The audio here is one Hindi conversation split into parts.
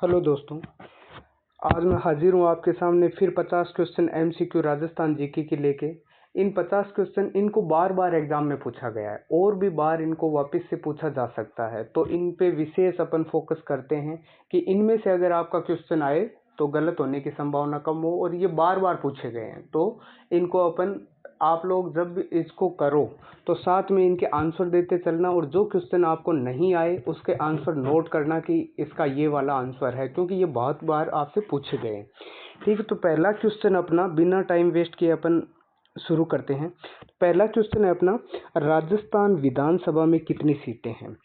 हेलो दोस्तों, आज मैं हाजिर हूँ आपके सामने फिर 50 क्वेश्चन एमसीक्यू राजस्थान जीके के लेके। इन 50 क्वेश्चन इनको बार बार एग्जाम में पूछा गया है और भी बार इनको वापस से पूछा जा सकता है, तो इन पे विशेष अपन फोकस करते हैं कि इनमें से अगर आपका क्वेश्चन आए तो गलत होने की संभावना कम हो। और ये बार बार पूछे गए हैं तो इनको अपन आप लोग जब इसको करो तो साथ में इनके आंसर देते चलना, और जो क्वेश्चन आपको नहीं आए उसके आंसर नोट करना कि इसका ये वाला आंसर है, क्योंकि ये बहुत बार आपसे पूछे गए हैं। ठीक है, तो पहला क्वेश्चन अपना बिना टाइम वेस्ट किए अपन शुरू करते हैं। पहला क्वेश्चन है अपना, राजस्थान विधानसभा में कितनी सीटें हैं।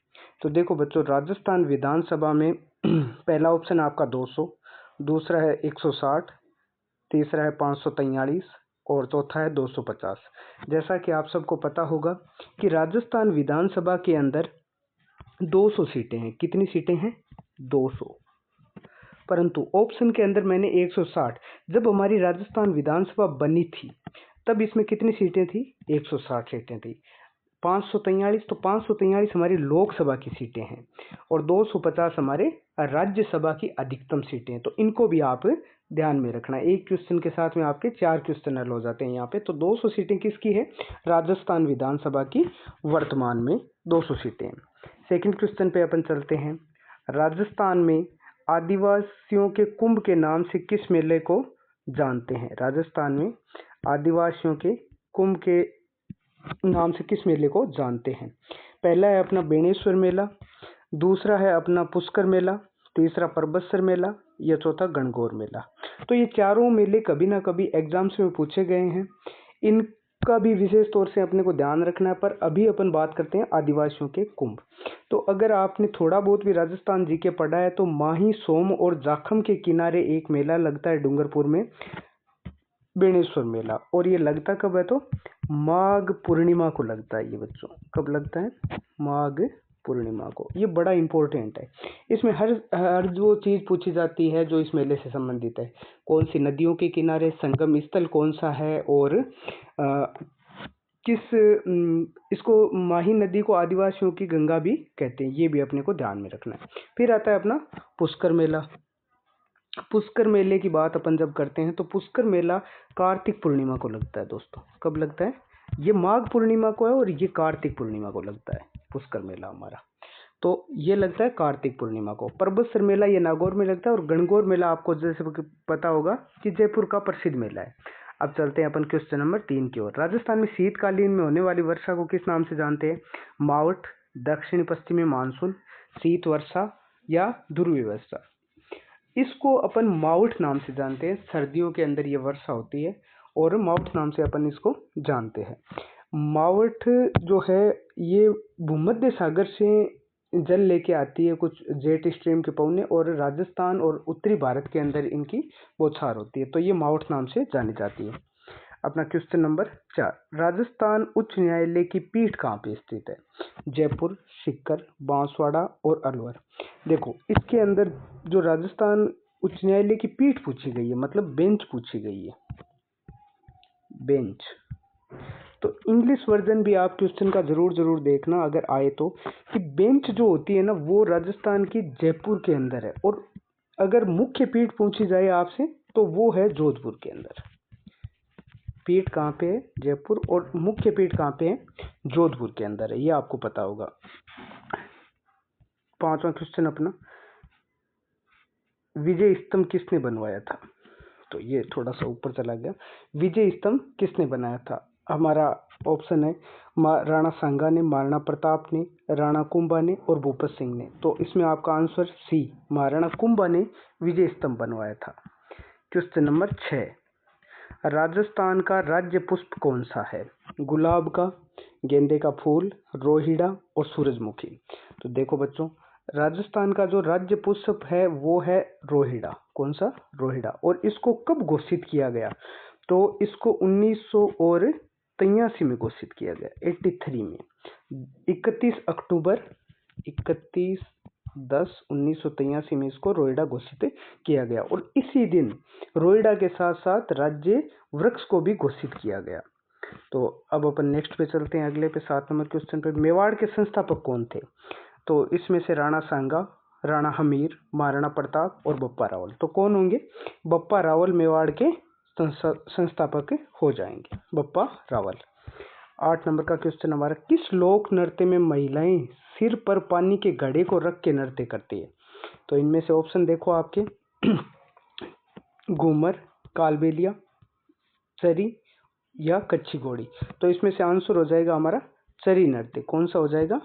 तो देखो बच्चों, राजस्थान विधानसभा में पहला ऑप्शन आपका 200, दूसरा है 160, तीसरा है 543 और चौथा है 250। जैसा कि आप सबको पता होगा कि राजस्थान विधानसभा के अंदर 200 सीटें हैं। कितनी सीटें हैं? 200। परंतु ऑप्शन के अंदर मैंने 160, जब हमारी राजस्थान विधानसभा बनी थी तब इसमें कितनी सीटें थी? 160 सीटें थी। 543, तो 543 हमारी लोकसभा की सीटें हैं और 250 हमारे राज्यसभा की अधिकतम सीटें हैं। तो इनको भी आप ध्यान में रखना। एक क्वेश्चन के साथ में आपके 4 क्वेश्चन हल हो जाते हैं यहाँ पे। तो 200 सीटें किसकी है? राजस्थान विधानसभा की वर्तमान में 200 सीटें हैं। सेकंड क्वेश्चन पे अपन चलते हैं। राजस्थान में आदिवासियों के कुंभ के नाम से किस मेले को जानते हैं? राजस्थान में आदिवासियों के कुंभ के नाम से किस मेले को जानते हैं? पहला है अपना बेणेश्वर मेला, दूसरा है अपना पुष्कर मेला, तीसरा परबतसर मेला या चौथा गणगौर मेला। तो ये चारों मेले कभी ना कभी एग्जाम्स में पूछे गए हैं, इनका भी विशेष तौर से अपने को ध्यान रखना है। पर अभी अपन बात करते हैं आदिवासियों के कुंभ। तो अगर आपने थोड़ा बहुत भी राजस्थान जी के पढ़ा है तो माही, सोम और जाखम के किनारे एक मेला लगता है डूंगरपुर में, बेणेश्वर मेला। और ये लगता कब है? तो माघ पूर्णिमा को लगता है। ये बच्चों कब लगता है? माघ पूर्णिमा को। ये बड़ा इंपॉर्टेंट है। इसमें हर जो चीज़ पूछी जाती है जो इस मेले से संबंधित है। कौन सी नदियों के किनारे, संगम स्थल कौन सा है, और इसको माही नदी को आदिवासियों की गंगा भी कहते हैं। ये भी अपने को ध्यान में रखना है। फिर आता है अपना पुष्कर मेला। पुष्कर मेले की बात अपन जब करते हैं तो पुष्कर मेला कार्तिक पूर्णिमा को लगता है दोस्तों। कब लगता है? ये माघ पूर्णिमा को है और ये कार्तिक पूर्णिमा को लगता है पुष्कर मेला हमारा। तो ये लगता है कार्तिक पूर्णिमा को। परबतसर मेला ये नागौर में लगता है, और गणगौर मेला आपको जैसे पता होगा कि जयपुर का प्रसिद्ध मेला है। अब चलते हैं अपन क्वेश्चन नंबर 3 की ओर। राजस्थान में शीतकालीन में होने वाली वर्षा को किस नाम से जानते हैं? मावठ, दक्षिण पश्चिमी मानसून, शीत वर्षा या ध्रुवीय वर्षा। इसको अपन मावठ नाम से जानते हैं। सर्दियों के अंदर ये वर्षा होती है और मावठ नाम से अपन इसको जानते हैं। मावठ जो है ये भूमध्य सागर से जल लेके आती है कुछ जेट स्ट्रीम के पौने, और राजस्थान और उत्तरी भारत के अंदर इनकी बौछार होती है। तो ये मावठ नाम से जानी जाती है। अपना क्वेश्चन नंबर 4, राजस्थान उच्च न्यायालय की पीठ कहाँ पे स्थित है? जयपुर, सीकर, बांसवाड़ा और अलवर। देखो इसके अंदर जो राजस्थान उच्च न्यायालय की पीठ पूछी गई है, मतलब बेंच पूछी गई है, बेंच। तो इंग्लिश वर्जन भी आप क्वेश्चन का जरूर देखना अगर आए तो, कि बेंच जो होती है ना वो राजस्थान की जयपुर के अंदर है, और अगर मुख्य पीठ पूछी जाए आपसे तो वो है जोधपुर के अंदर। पीठ कहाँ पे है? जयपुर। और मुख्य पीठ कहाँ पे है? जोधपुर के अंदर है। ये आपको पता होगा। 5वां क्वेश्चन अपना, विजय स्तंभ किसने बनवाया था? तो ये थोड़ा सा ऊपर चला गया। विजय स्तंभ किसने बनाया था? हमारा ऑप्शन है राणा सांगा ने, महाराणा प्रताप ने, राणा कुंभा ने और भूपत सिंह ने। तो इसमें आपका आंसर सी, महाराणा कुंभा ने विजय स्तंभ बनवाया था। क्वेश्चन नंबर 6, राजस्थान का राज्य पुष्प कौन सा है? गुलाब का, गेंदे का फूल, रोहिड़ा और सूरजमुखी। तो देखो बच्चों, राजस्थान का जो राज्य पुष्प है वो है रोहिड़ा। कौन सा? रोहिड़ा। और इसको कब घोषित किया गया? तो इसको 1983 में घोषित किया गया, 83 में। 31 अक्टूबर 31/10/1983 में इसको रोइडा घोषित किया गया, और इसी दिन रोइडा के साथ साथ राज्य वृक्ष को भी घोषित किया गया। तो अब अपन नेक्स्ट पे चलते हैं, अगले पे 7 नंबर क्वेश्चन पे। मेवाड़ के संस्थापक कौन थे? तो इसमें से राणा सांगा, राणा हमीर, महाराणा प्रताप और बप्पा रावल। तो कौन होंगे? बप्पा रावल मेवाड़ के संस्थापक हो जाएंगे, बप्पा रावल। 8 नंबर का क्वेश्चन हमारा, किस लोक नृत्य में महिलाएं सिर पर पानी के घड़े को रख के नृत्य करती है? तो इनमें से ऑप्शन देखो आपके घूमर, कालबेलिया, चरी या कच्ची घोड़ी। तो इसमें से आंसर हो जाएगा हमारा चरी नृत्य। कौन सा हो जाएगा?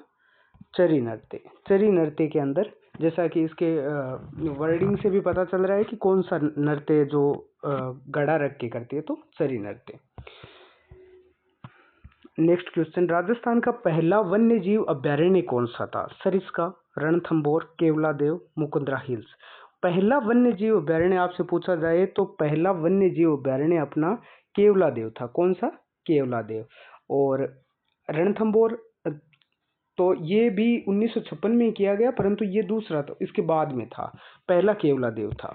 चरी नृत्य। चरी नृत्य के अंदर, जैसा कि इसके वर्डिंग से भी पता चल रहा है कि कौन सा नृत्य जो घड़ा रख के करती है, तो चरी नृत्य। नेक्स्ट क्वेश्चन, राजस्थान का पहला वन्य जीव अभ्यारण्य कौन सा था? सरिस्का, रणथंभौर, केवलादेव, मुकुंदरा हिल्स। पहला वन्य जीव अभ्यारण्य आपसे पूछा जाए तो पहला वन्य जीव अभ्यारण्य अपना केवलादेव था। कौन सा? केवलादेव। और रणथंभौर तो ये भी 1956 में किया गया, परंतु ये दूसरा तो इसके बाद में था, पहला केवलादेव था।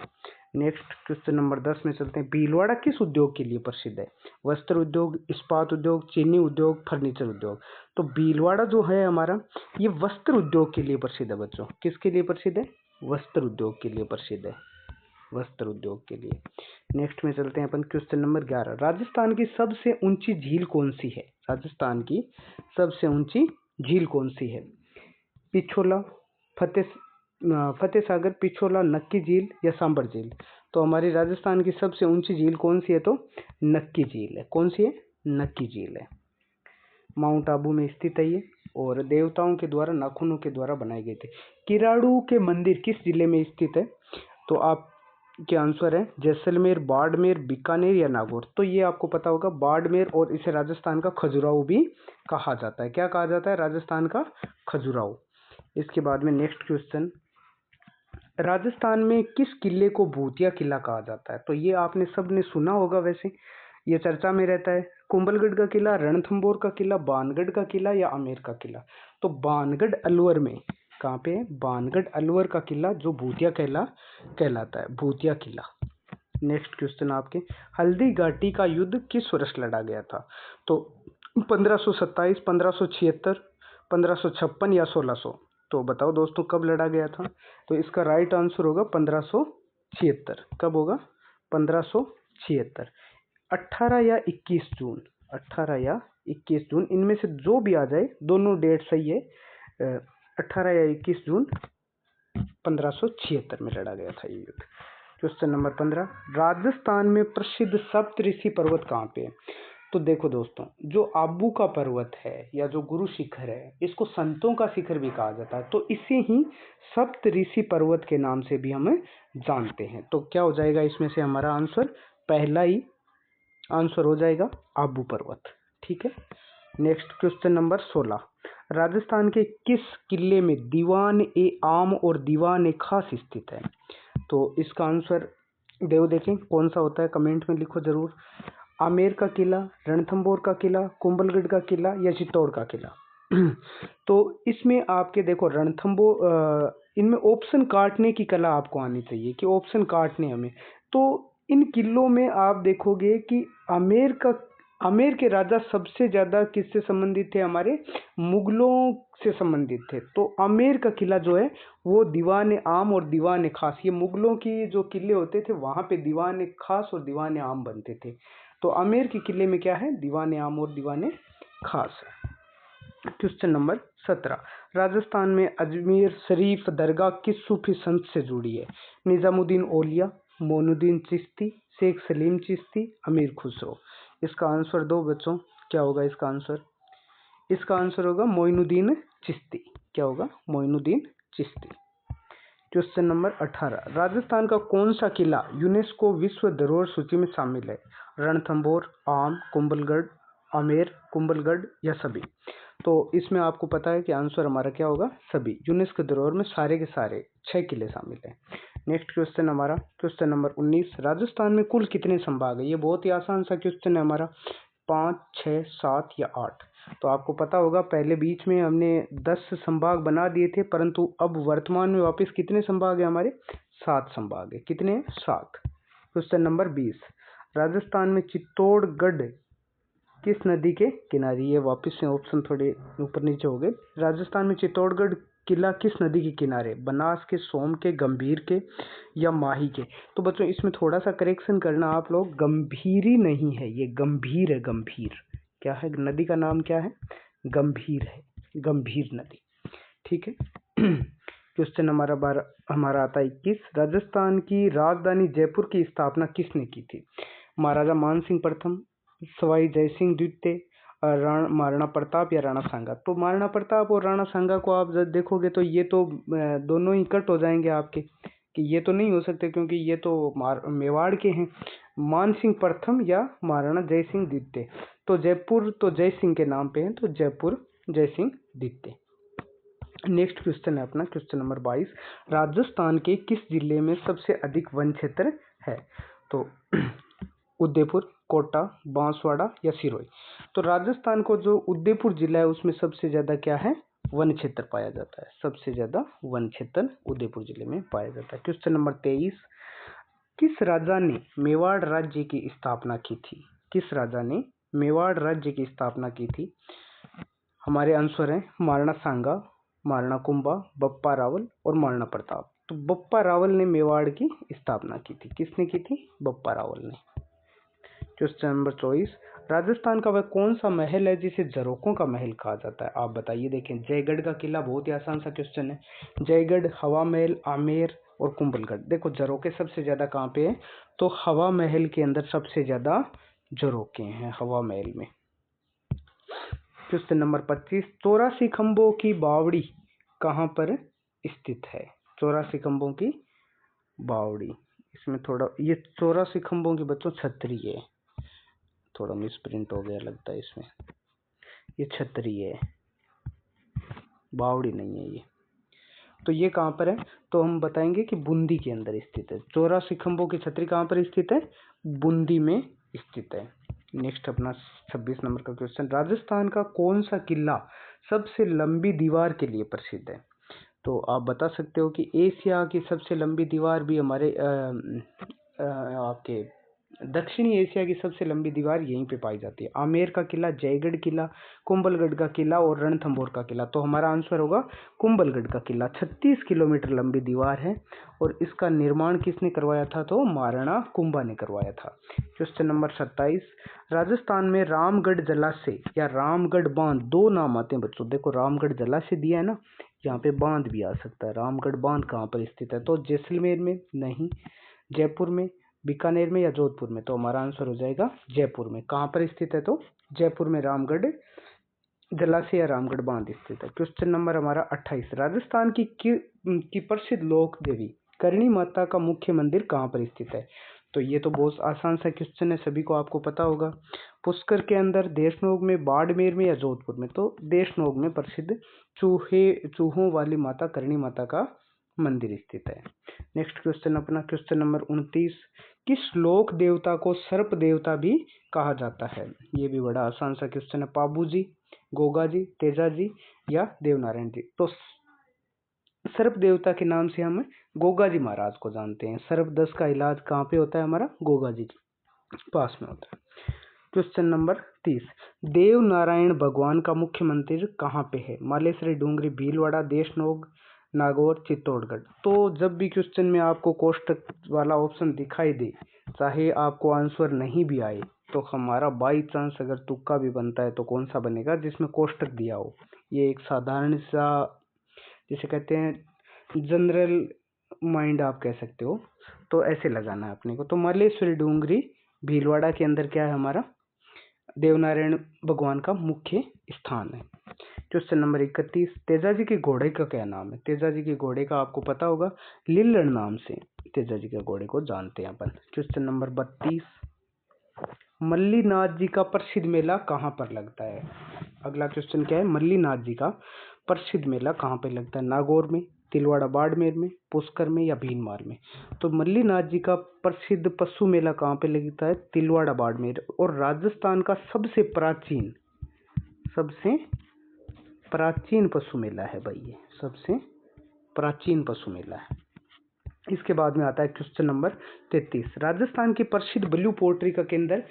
नेक्स्ट क्वेश्चन नंबर 10 में चलते हैं। भीलवाड़ा किस उद्योग के लिए प्रसिद्ध है? वस्त्र उद्योग, इस्पात उद्योग, चीनी उद्योग, फर्नीचर उद्योग। तो भीलवाड़ा जो है हमारा, ये वस्त्र उद्योग के लिए प्रसिद्ध है बच्चों। किसके लिए प्रसिद्ध है? वस्त्र उद्योग के लिए प्रसिद्ध है, वस्त्र उद्योग के लिए। नेक्स्ट में चलते हैं अपन क्वेश्चन नंबर 11। राजस्थान की सबसे ऊंची झील कौन सी है? राजस्थान की सबसे ऊंची झील कौन सी है? पिछोला, फतेह सागर, पिछोला, नक्की झील या सांबर झील। तो हमारी राजस्थान की सबसे ऊंची झील कौन सी है? तो नक्की झील है। कौन सी है? नक्की झील है। माउंट आबू में स्थित है ये, और देवताओं के द्वारा नाखूनों के द्वारा बनाए गए थे। किराड़ू के मंदिर किस जिले में स्थित है? तो आप के आंसर है जैसलमेर, बाड़मेर, बीकानेर या नागौर। तो ये आपको पता होगा बाड़मेर, और इसे राजस्थान का खजुराहो भी कहा जाता है। क्या कहा जाता है? राजस्थान का खजुराहो। इसके बाद में नेक्स्ट क्वेश्चन, राजस्थान में किस किले को भूतिया किला कहा जाता है? तो ये आपने सबने सुना होगा, वैसे ये चर्चा में रहता है। कुंभलगढ़ का किला, रणथंभौर का किला, बानगढ़ का किला या आमेर का किला। तो बानगढ़ अलवर में, कहाँ पे है? बानगढ़ अलवर का किला जो भूतिया कहलाता है, भूतिया किला। नेक्स्ट क्वेश्चन आपके, हल्दी घाटी का युद्ध किस वर्ष लड़ा गया था? तो 1527, 1576, 1556 या 1600। तो बताओ दोस्तों कब लड़ा गया था? तो इसका राइट आंसर होगा 1576। कब होगा? 1576। 18 या 21 जून, 18 या 21 जून, इनमें से जो भी आ जाए, दोनों डेट सही है। 18 या 21 जून 1576 में लड़ा गया था ये युद्ध। क्वेश्चन नंबर 15, राजस्थान में प्रसिद्ध सप्तऋषि पर्वत कहाँ पे है? तो देखो दोस्तों, जो आबू का पर्वत है या जो गुरु शिखर है, इसको संतों का शिखर भी कहा जाता है। तो इसे ही सप्तऋषि पर्वत के नाम से भी हम जानते हैं। तो क्या हो जाएगा इसमें से हमारा आंसर? पहला ही आंसर हो जाएगा आबू पर्वत। ठीक है। नेक्स्ट क्वेश्चन नंबर 16, राजस्थान के किस किले में दीवान ए आम और दीवान ए खास स्थित है? तो इसका आंसर देखें कौन सा होता है, कमेंट में लिखो जरूर। आमेर का किला, रणथंभौर का किला, कुंभलगढ़ का किला या चित्तौड़ का किला। तो इसमें आपके देखो रणथंभौर, इनमें ऑप्शन काटने की कला आपको आनी चाहिए कि ऑप्शन काटने हमें। तो इन किलों में आप देखोगे कि आमेर के राजा सबसे ज्यादा किससे संबंधित थे? हमारे मुगलों से संबंधित थे। तो आमेर का किला जो है वो दीवान आम और दीवान खास, ये मुगलों की जो किले होते थे वहां पे दीवान खास और दीवान आम बनते थे। तो आमेर के किले में क्या है? दीवान आम और दीवान खास है। क्वेश्चन नंबर 17, राजस्थान में अजमेर शरीफ दरगाह किस सूफी संत से जुड़ी है? निजामुद्दीन औलिया, मोइनुद्दीन चिश्ती, शेख सलीम चिश्ती, अमीर खुसरो। इसका आंसर दो बच्चों, क्या होगा इसका आंसर? इसका आंसर होगा मोइनुद्दीन चिश्ती। क्या होगा? मोइनुद्दीन चिश्ती। क्वेश्चन नंबर 18, राजस्थान का कौन सा किला यूनेस्को विश्व धरोहर सूची में शामिल है? रणथंभौर, आम, कुंभलगढ़, आमेर, कुंभलगढ़ या सभी। तो इसमें आपको पता है कि आंसर हमारा क्या होगा? सभी। यूनेस्को धरोहर में सारे के सारे 6 किले शामिल हैं। नेक्स्ट क्वेश्चन हमारा क्वेश्चन नंबर 19, राजस्थान में कुल कितने संभाग है? ये बहुत ही आसान सा क्वेश्चन है हमारा, 5, 6, 7 या 8। तो आपको पता होगा पहले बीच में हमने 10 संभाग बना दिए थे, परंतु अब वर्तमान में वापस कितने संभाग है हमारे? 7 संभाग है। कितने? 7। क्वेश्चन नंबर 20, राजस्थान में चित्तौड़गढ़ किस नदी के किनारे? ये वापस से ऑप्शन थोड़े ऊपर नीचे हो गए। राजस्थान में चित्तौड़गढ़ किला किस नदी के किनारे, बनास के, सोम के, गंभीर के या माही के। तो बच्चों इसमें थोड़ा सा करेक्शन करना आप लोग, गंभीरी नहीं है ये, गंभीर है, गंभीर। क्या है, नदी का नाम क्या है, गंभीर है, गंभीर नदी, ठीक है। क्वेश्चन हमारा आता है 21, राजस्थान की राजधानी जयपुर की स्थापना किसने की थी। महाराजा मानसिंह प्रथम, सवाई जयसिंह द्वितीय, महाराणा प्रताप या राणा सांगा। तो महाराणा प्रताप और राणा सांगा को आप जब देखोगे तो ये तो दोनों ही कट हो जाएंगे आपके, कि ये तो नहीं हो सकते क्योंकि ये तो मेवाड़ के हैं। मानसिंह प्रथम या महाराणा जयसिंह द्वितीय। तो जयपुर तो जयसिंह के नाम पे है, तो जयपुर जयसिंह द्वितीय। नेक्स्ट क्वेश्चन है अपना क्वेश्चन नंबर 22, राजस्थान के किस जिले में सबसे अधिक वन क्षेत्र है। तो उदयपुर, कोटा, बांसवाड़ा या सिरोही। तो राजस्थान को जो उदयपुर जिला है उसमें सबसे ज्यादा क्या है, वन क्षेत्र पाया जाता है, सबसे ज्यादा वन क्षेत्र उदयपुर जिले में पाया जाता है। क्वेश्चन नंबर 23, किस राजा ने मेवाड़ राज्य की स्थापना की थी। किस राजा ने मेवाड़ राज्य की स्थापना की थी। हमारे आंसर है महाराणा सांगा, महाराणा कुंभा, बप्पा रावल और महाराणा प्रताप। तो बप्पा रावल ने मेवाड़ की स्थापना की थी। किसने की थी, बप्पा रावल ने। क्वेश्चन नंबर 24, राजस्थान का वह कौन सा महल है जिसे झरोकों का महल कहा जाता है। आप बताइए। देखें, जयगढ़ का किला बहुत ही आसान सा क्वेश्चन है। जयगढ़, हवा महल, आमेर और कुंभलगढ़। देखो झरोके सबसे ज्यादा कहाँ पे है, तो हवा महल के अंदर सबसे ज्यादा झरोके हैं, हवा महल में। क्वेश्चन नंबर 25, 84 खंभों की बावड़ी कहाँ पर स्थित है। 84 खंभों की बावड़ी, इसमें थोड़ा ये 84 खंभों की बच्चों छतरी है, थोड़ा मिस प्रिंट हो गया लगता है इसमें, ये छतरी है, बावड़ी नहीं है ये। तो ये कहाँ पर है, तो हम बताएंगे कि बूंदी के अंदर स्थित है। 84 खंभों की छतरी कहाँ पर स्थित है, बूंदी में स्थित है। नेक्स्ट अपना 26 नंबर का क्वेश्चन, राजस्थान का कौन सा किला सबसे लंबी दीवार के लिए प्रसिद्ध है। तो आप बता सकते हो कि एशिया की सबसे लंबी दीवार भी हमारे आपके दक्षिणी एशिया की सबसे लंबी दीवार यहीं पे पाई जाती है। आमेर का किला, जयगढ़ किला, कुंभलगढ़ का किला और रणथंभौर का किला। तो हमारा आंसर होगा कुंभलगढ़ का किला। 36 किलोमीटर लंबी दीवार है और इसका निर्माण किसने करवाया था, तो महाराणा कुंभा ने करवाया था। क्वेश्चन नंबर 27, राजस्थान में रामगढ़ जलाशय या रामगढ़ बांध दो नाम आते हैं बच्चों। देखो रामगढ़ जलाशय दिया है ना, यहाँ पे बांध भी आ सकता है। रामगढ़ बांध कहाँ पर स्थित है, तो जैसलमेर में नहीं, जयपुर में, बीकानेर में या जोधपुर में। तो हमारा आंसर हो जाएगा जयपुर में। कहाँ पर स्थित है, तो जयपुर में रामगढ़ जलाशय या रामगढ़ बांध स्थित है। क्वेश्चन नंबर हमारा 28, राजस्थान की प्रसिद्ध लोक देवी करणी माता का मुख्य मंदिर कहाँ पर स्थित है। तो ये तो बहुत आसान सा क्वेश्चन है, सभी को आपको पता होगा। पुष्कर के अंदर, देशनोग में, बाड़मेर में या जोधपुर में। तो देशनोग में प्रसिद्ध चूहों वाली माता करणी माता का मंदिर स्थित है। नेक्स्ट क्वेश्चन अपना क्वेश्चन नंबर 29, किस लोक देवता को सर्प देवता भी कहा जाता है। ये भी बड़ा आसान सा क्वेश्चन है। पाबू जी, गोगा जी, तेजा जी या देवनारायण जी। तो सर्प देवता के नाम से हम गोगा जी महाराज को जानते हैं। सर्प दस का इलाज कहाँ पे होता है, हमारा गोगा जी के पास में होता है। क्वेश्चन नंबर 30, देव नारायण भगवान का मुख्य मंदिर कहाँ पे है। मालेश्वरी, डूंगरी, भीलवाड़ा, देशनोग, नागौर, चित्तौड़गढ़। तो जब भी क्वेश्चन में आपको कोष्टक वाला ऑप्शन दिखाई दे, चाहे आपको आंसर नहीं भी आए, तो हमारा बाई चांस अगर तुक्का भी बनता है तो कौन सा बनेगा, जिसमें कोष्टक दिया हो। ये एक साधारण सा, जिसे कहते हैं जनरल माइंड आप कह सकते हो, तो ऐसे लगाना है अपने को। तो मालेश्वरी, डूंगरी, भीलवाड़ा के अंदर क्या है, हमारा देवनारायण भगवान का मुख्य स्थान है। क्वेश्चन नंबर 31, तेजा जी के घोड़े का क्या नाम है। तेजा जी के घोड़े का आपको पता होगा, लिल्लड़ नाम से तेजा जी के घोड़े को जानते हैं अपन। क्वेश्चन नंबर 32, मल्लीनाथ जी का प्रसिद्ध मेला कहाँ पर लगता है। अगला क्वेश्चन क्या है, मल्लीनाथ जी का प्रसिद्ध मेला कहाँ पे लगता है। नागौर में, तिलवाड़ा बाड़मेर में, पुष्कर में या भीनमार में। तो मल्लीनाथ जी का प्रसिद्ध पशु मेला कहाँ पे लगता है, तिलवाड़ा बाड़मेर। और राजस्थान का सबसे प्राचीन पशु मेला है भाई, ये सबसे प्राचीन पशु मेला है। इसके बाद में आता है क्वेश्चन नंबर 33, राजस्थान की प्रसिद्ध ब्लू पोल्ट्री का केंद्र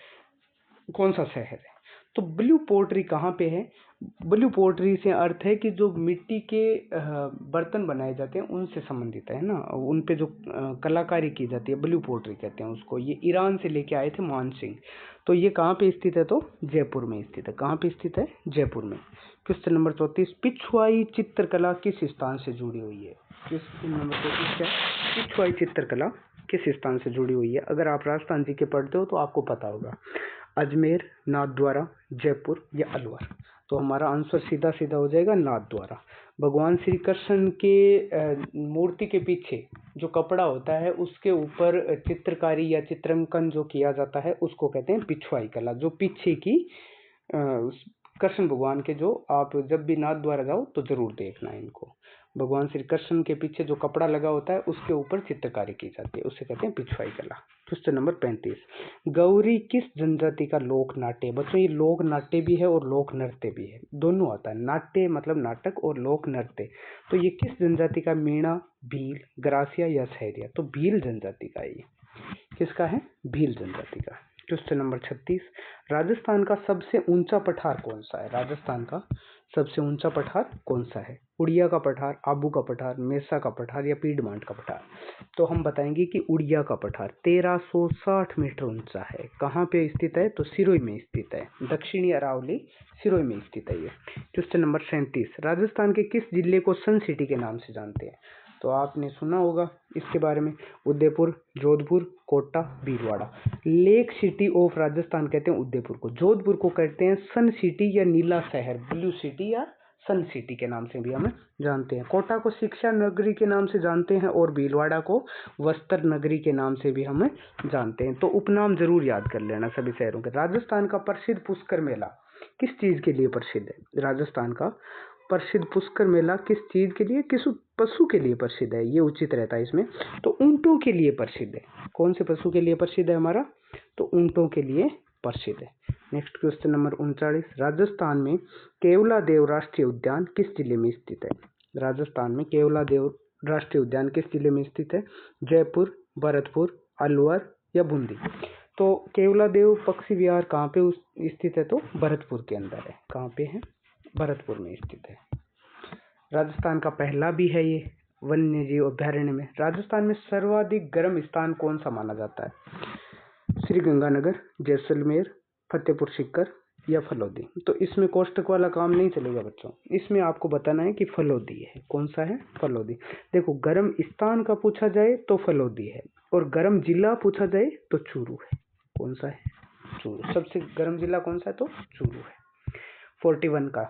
कौन सा शहर है। तो ब्लू पोर्ट्री कहाँ पे है? ब्लू पोर्ट्री से अर्थ है कि जो मिट्टी के बर्तन बनाए जाते हैं उनसे संबंधित है ना, उन पे जो कलाकारी की जाती है, ब्लू पोर्ट्री कहते हैं उसको। ये ईरान से लेके आए थे मान सिंह। तो ये कहाँ पे स्थित है? तो जयपुर में स्थित है। कहाँ पे स्थित है? जयपुर में। क्वेश्चन नंबर 34, पिछवाई चित्रकला किस स्थान से जुड़ी हुई है? क्वेश्चन नंबर 34 क्या है? पिछवाई चित्रकला किस स्थान से जुड़ी हुई है? अगर आप राजस्थान जी के पढ़ते हो तो आपको पता होगा, अजमेर, नाथद्वारा, जयपुर या अलवर। तो हमारा आंसर सीधा सीधा हो जाएगा नाथद्वारा। भगवान श्री कृष्ण के मूर्ति के पीछे जो कपड़ा होता है उसके ऊपर चित्रकारी या चित्रांकन जो किया जाता है उसको कहते हैं पिछवाई कला। जो पीछे की कृष्ण भगवान के, जो आप जब भी नाथद्वारा जाओ तो जरूर देखना है इनको। भगवान श्री कृष्ण के पीछे जो कपड़ा लगा होता है उसके ऊपर चित्रकारी की जाती है, उसे कहते हैं पिछवाई कला। क्वेश्चन नंबर 35, गौरी किस जनजाति का लोक नाट्य है? बच्चों ये लोक नाट्य भी है और लोक नृत्य भी है, दोनों आता है। नाट्य मतलब नाटक और लोक नृत्य। तो ये किस जनजाति का? मीणा, भील, ग्रासिया या सहरिया? तो भील जनजाति का है ये। किसका है? भील जनजाति का। क्वेश्चन नंबर 36, राजस्थान का सबसे ऊंचा पठार कौन सा है? राजस्थान का सबसे ऊंचा पठार कौन सा है? उड़िया का पठार, आबू का पठार, मेसा का पठार या पीडमांट का पठार? तो हम बताएंगे कि उड़िया का पठार 1360 मीटर ऊंचा है। कहाँ पे स्थित है? तो सिरोही में स्थित है, दक्षिणी अरावली सिरोही में स्थित है ये। क्वेश्चन नंबर 37, राजस्थान के किस जिले को सन सिटी के नाम से जानते हैं? तो आपने सुना होगा इसके बारे में, Udaipur, Jodhpur, Kota, Bhilwara. Lake city of Rajasthan कहते हैं उदयपुर को। जोधपुर को कहते हैं सन सिटी या नीला शहर, ब्लू सिटी या सन सिटी के नाम से भी हमें जानते हैं। कोटा को शिक्षा नगरी के नाम से जानते हैं और भीलवाड़ा को वस्त्र नगरी के नाम से भी हमें जानते हैं। तो उपनाम जरूर याद कर लेना सभी शहरों के। राजस्थान का प्रसिद्ध पुष्कर मेला किस चीज के लिए प्रसिद्ध है? राजस्थान का प्रसिद्ध पुष्कर मेला किस चीज के लिए, किस पशु के लिए प्रसिद्ध है? ये उचित रहता है इसमें। तो ऊंटों के लिए प्रसिद्ध है। कौन से पशु के लिए प्रसिद्ध है हमारा? तो ऊंटों के लिए प्रसिद्ध है। नेक्स्ट क्वेश्चन नंबर 39, राजस्थान में केवलादेव राष्ट्रीय उद्यान किस जिले में स्थित है? राजस्थान में केवलादेव राष्ट्रीय उद्यान किस जिले में स्थित है? जयपुर, भरतपुर, अलवर या बूंदी? तो केवलादेव पक्षी विहार कहाँ पे स्थित है? तो भरतपुर के अंदर है। कहाँ पे है? भरतपुर में स्थित है। राजस्थान का पहला भी है ये वन्य जीव अभ्यारण्य में। राजस्थान में सर्वाधिक गर्म स्थान कौन सा माना जाता है? श्री गंगानगर, जैसलमेर, फतेहपुर सीकर या फलोदी? तो इसमें कोष्टक वाला काम नहीं चलेगा बच्चों, इसमें आपको बताना है कि फलोदी है। कौन सा है? फलोदी। देखो गर्म स्थान का पूछा जाए तो फलोदी है, और गर्म जिला पूछा जाए तो चूरू है। कौन सा है? चूरू। सबसे गर्म जिला कौन सा है? तो चूरू है। 41 का,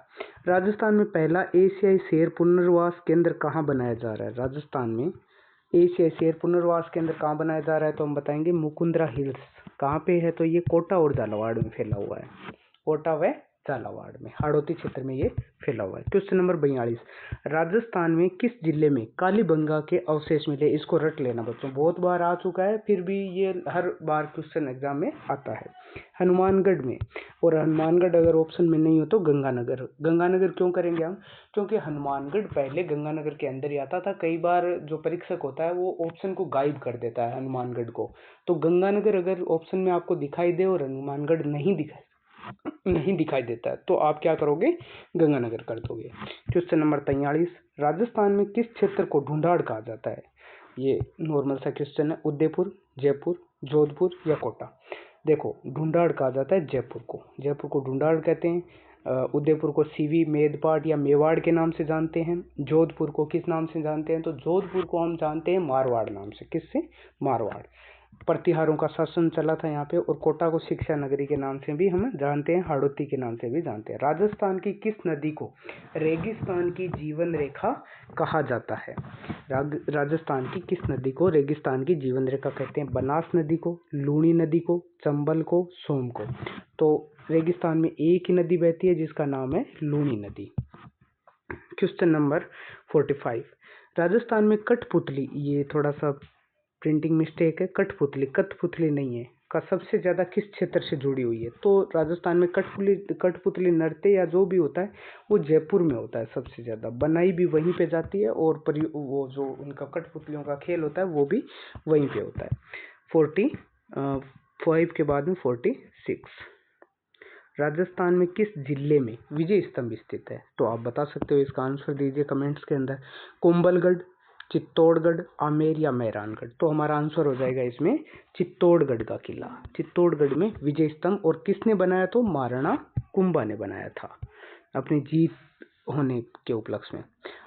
राजस्थान में पहला एशियाई शेर पुनर्वास केंद्र कहाँ बनाया जा रहा है? राजस्थान में एशियाई शेर पुनर्वास केंद्र कहाँ बनाया जा रहा है? तो हम बताएंगे मुकुंदरा हिल्स। कहाँ पे है? तो ये कोटा और झालावाड़ में फैला हुआ है। कोटा व झालावाड़ में, हाड़ौती क्षेत्र में ये फैला हुआ है। क्वेश्चन नंबर 42, राजस्थान में किस जिले में कालीबंगा के अवशेष मिले? इसको रट लेना बच्चों, बहुत बार आ चुका है, फिर भी ये हर बार क्वेश्चन एग्जाम में आता है। हनुमानगढ़ में, और हनुमानगढ़ अगर ऑप्शन में नहीं हो तो गंगानगर। गंगानगर क्यों करेंगे हम? क्योंकि हनुमानगढ़ पहले गंगानगर के अंदर ही आता था। कई बार जो परीक्षक होता है वो ऑप्शन को गायब कर देता है हनुमानगढ़ को। तो गंगानगर अगर ऑप्शन में आपको दिखाई दे और हनुमानगढ़ नहीं दिखाई देता है तो आप क्या करोगे? गंगानगर कर दोगे। क्वेश्चन नंबर 43, राजस्थान में किस क्षेत्र को ढूंढाड़ कहा जाता है? ये नॉर्मल सा क्वेश्चन है। उदयपुर, जयपुर, जोधपुर या कोटा? देखो ढूंढाड़ कहा जाता है जयपुर को। जयपुर को ढूंढाड़ कहते हैं। उदयपुर को सीवी, मेदपाट या मेवाड़ के नाम से जानते हैं। जोधपुर को किस नाम से जानते हैं? तो जोधपुर को हम जानते हैं मारवाड़ नाम से। किससे? मारवाड़। प्रतिहारों का शासन चला था यहाँ पे। और कोटा को शिक्षा नगरी के नाम से भी हम जानते हैं, हाड़ौती के नाम से भी जानते हैं। राजस्थान की किस नदी को रेगिस्तान की जीवन रेखा कहा जाता है? राजस्थान की किस नदी को रेगिस्तान की जीवन रेखा कहते हैं? बनास नदी को, लूणी नदी को, चंबल को, सोम को? तो रेगिस्तान में एक ही नदी बहती है जिसका नाम है लूणी नदी। क्वेश्चन नंबर 45, राजस्थान में कठपुतली, ये थोड़ा सा प्रिंटिंग मिस्टेक है, कठपुतली नहीं है, का सबसे ज्यादा किस क्षेत्र से जुड़ी हुई है? तो राजस्थान में कठपुतली नृत्य या जो भी होता है वो जयपुर में होता है सबसे ज्यादा। बनाई भी वहीं पे जाती है और वो जो उनका कठपुतलियों का खेल होता है वो भी वहीं पे होता है। 45 के बाद में 46, राजस्थान में किस जिले में विजय स्तंभ स्थित है? तो आप बता सकते हो, इसका आंसर दीजिए कमेंट्स के अंदर। कुंभलगढ़, चित्तौड़गढ़, आमेर या मेहरानगढ़? तो हमारा आंसर हो जाएगा इसमें चित्तौड़गढ़ का किला। चित्तौड़गढ़ में विजय स्तंभ, और किसने बनाया? तो महाराणा कुंभा ने बनाया था अपनी जीत होने के उपलक्ष्य में।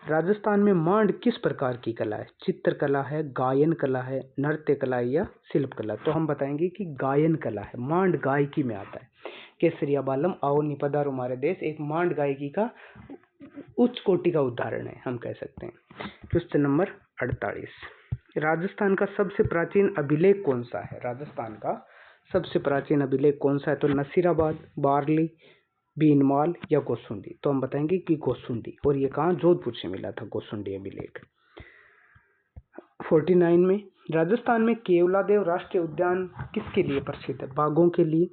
राजस्थान में मांड किस प्रकार की कला है? चित्रकला है, गायन कला है, नृत्य कला है या शिल्प कला? तो हम बताएंगे कि गायन कला है। मांड गायकी में आता है। केसरिया बालम आओ निपदारो हमारे देश एक मांड गायकी का उच्च कोटि का उदाहरण है, हम कह सकते हैं। क्वेश्चन नंबर 48, राजस्थान का सबसे प्राचीन अभिलेख कौन सा है? राजस्थान का सबसे प्राचीन अभिलेख कौन सा है? तो नसीराबाद, बारली, बीनमाल या गोसुंडी? तो हम बताएंगे कि गोसुंडी, और ये कहाँ? जोधपुर से मिला था गोसुंडी अभिलेख। 49 में, राजस्थान में केवलादेव राष्ट्रीय उद्यान किसके लिए प्रसिद्ध है? बाघों के लिए,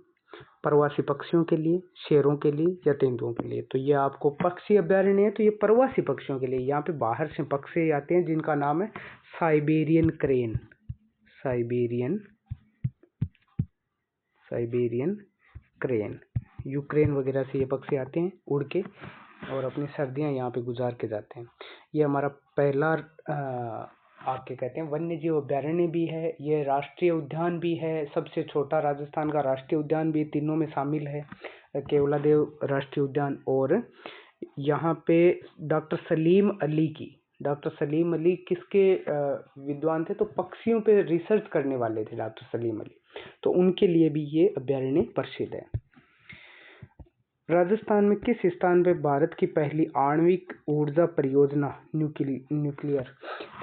प्रवासी पक्षियों के लिए, शेरों के लिए या तेंदुओं के लिए? तो ये आपको पक्षी अभ्यारण्य है, तो ये प्रवासी पक्षियों के लिए। यहाँ पे बाहर से पक्षी आते हैं जिनका नाम है Siberian crane. Siberian crane. Ukraine वगैरह से ये पक्षी आते हैं उड़ के, और अपनी सर्दियाँ यहाँ पे गुजार के जाते हैं। ये हमारा पहला आप क्या कहते हैं वन्य जीव अभ्यारण्य भी है, ये राष्ट्रीय उद्यान भी है, सबसे छोटा राजस्थान का राष्ट्रीय उद्यान भी तीनों में शामिल है, केवलादेव राष्ट्रीय उद्यान। और यहाँ पे डॉक्टर सलीम अली किसके विद्वान थे? तो पक्षियों पे रिसर्च करने वाले थे डॉक्टर सलीम अली, तो उनके लिए भी ये अभ्यारण्य प्रसिद्ध है। राजस्थान में किस स्थान पे भारत की पहली आणविक ऊर्जा परियोजना न्यूक्लियर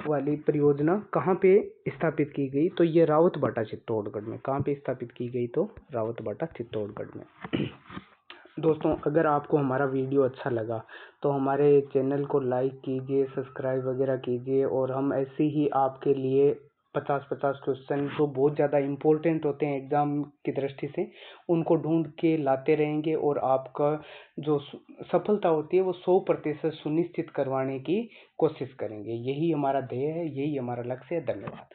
वाली परियोजना कहाँ पे स्थापित की गई? तो ये रावतबाटा चित्तौड़गढ़ में। कहाँ पे स्थापित की गई? तो रावतबाटा चित्तौड़गढ़ में। दोस्तों, अगर आपको हमारा वीडियो अच्छा लगा तो हमारे चैनल को लाइक कीजिए, सब्सक्राइब वगैरह कीजिए, और हम ऐसे ही आपके लिए 50-50 क्वेश्चन जो बहुत ज़्यादा इम्पोर्टेंट होते हैं एग्ज़ाम की दृष्टि से, उनको ढूंढ के लाते रहेंगे, और आपका जो सफलता होती है वो 100% सुनिश्चित करवाने की कोशिश करेंगे। यही हमारा ध्येय है, यही हमारा लक्ष्य है। धन्यवाद।